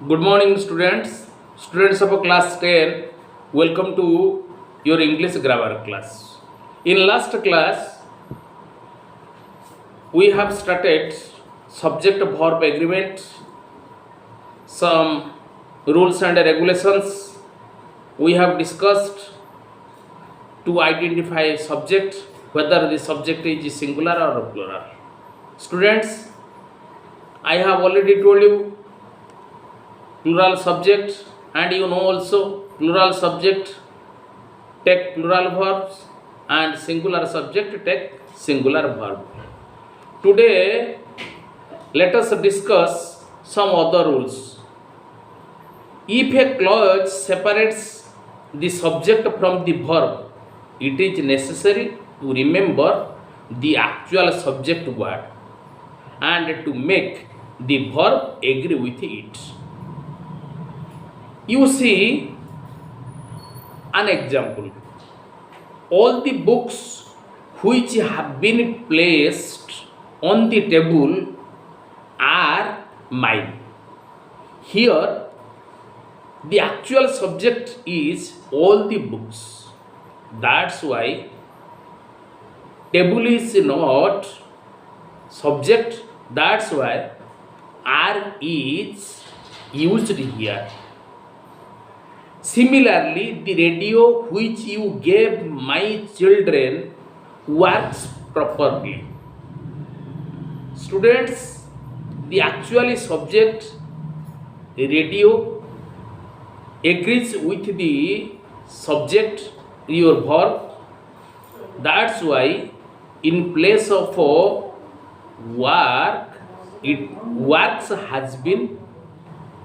Good morning, students. Students of class 10, welcome to your English grammar class. In last class, we have started subject verb agreement, some rules and regulations. We have discussed to identify a subject, whether the subject is singular or plural. Students, I have already told you plural subject, and you know also plural subject take plural verbs and singular subject take singular verb. Today let us discuss some other rules. If a clause separates the subject from the verb, it is necessary to remember the actual subject word and to make the verb agree with it. You see an example. All the books which have been placed on the table are mine. Here, the actual subject is all the books. That's why table is not subject. That's why are is used here. Similarly, the radio which you gave my children works properly. Students, the actual subject radio agrees with the subject, your verb. That's why in place of work, it works has been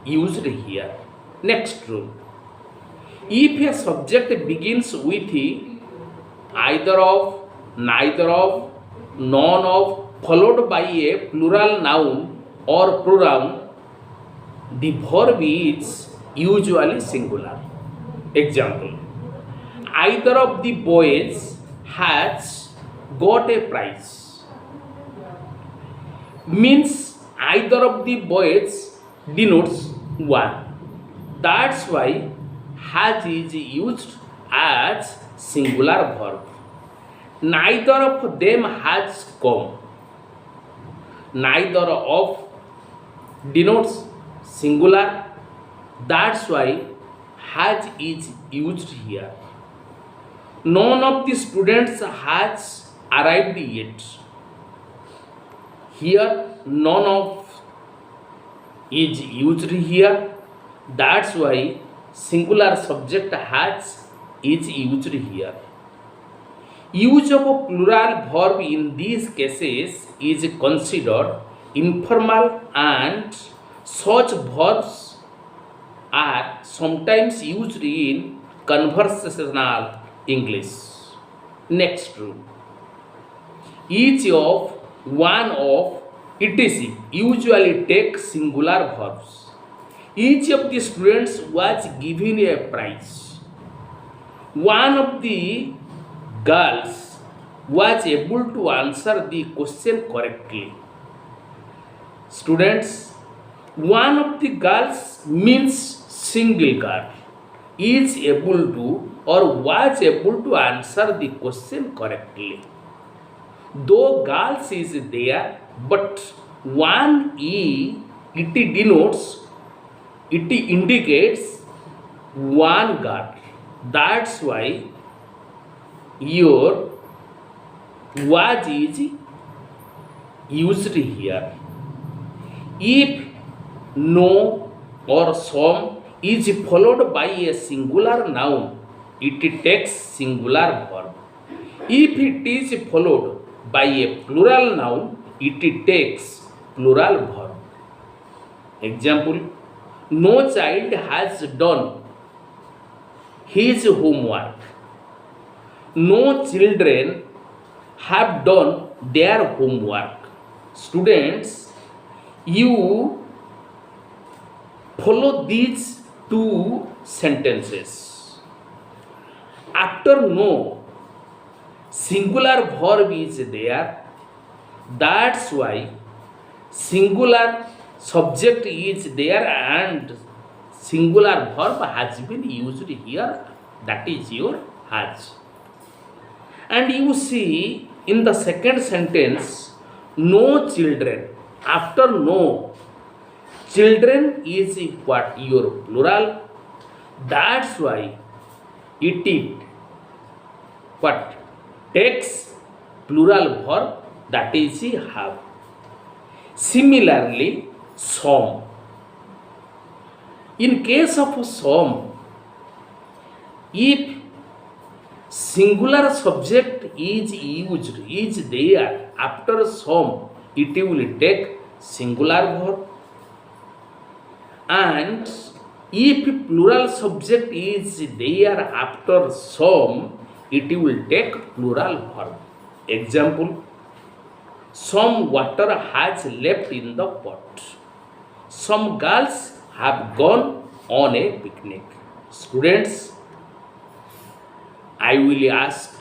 used here. Next rule. If a subject begins with either of, neither of, none of, followed by a plural noun or pronoun, the verb is usually singular. Example: either of the boys has got a prize. Means either of the boys denotes one. That's why has is used as singular verb. Neither of them has come. Neither of denotes singular. That's why has is used here. None of the students has arrived yet. Here none of is used here. That's why singular subject has is used here. Use of a plural verb in these cases is considered informal, and such verbs are sometimes used in conversational English. Next rule. Each of, one of, etc. usually take singular verbs. Each of the students was given a prize. One of the girls was able to answer the question correctly. Students, one of the girls means single girl is able to or was able to answer the question correctly. Though girls is there, but one it denotes, it indicates one girl. That's why your was is used here. If no or some is followed by a singular noun, it takes singular verb. If it is followed by a plural noun, it takes plural verb. Example: no child has done his homework. No children have done their homework. Students, you follow these two sentences. After no, singular verb is there. That's why singular subject is there and singular verb has been used here, that is your has. And you see in the second sentence, no children. After no, children is what? Your plural. That's why it what? Takes plural verb, that is have. Similarly, some. In case of some, if singular subject is used, is there after some, it will take singular verb. And if plural subject is there after some, it will take plural verb. Example, some water has left in the pot. Some girls have gone on a picnic. Students, I will ask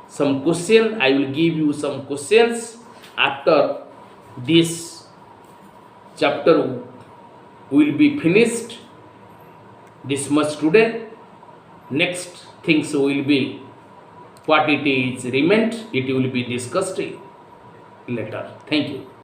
some question. I will give you some questions. After this chapter will be finished, this much today. Next things will be what it is remained. It will be discussed later. Thank you.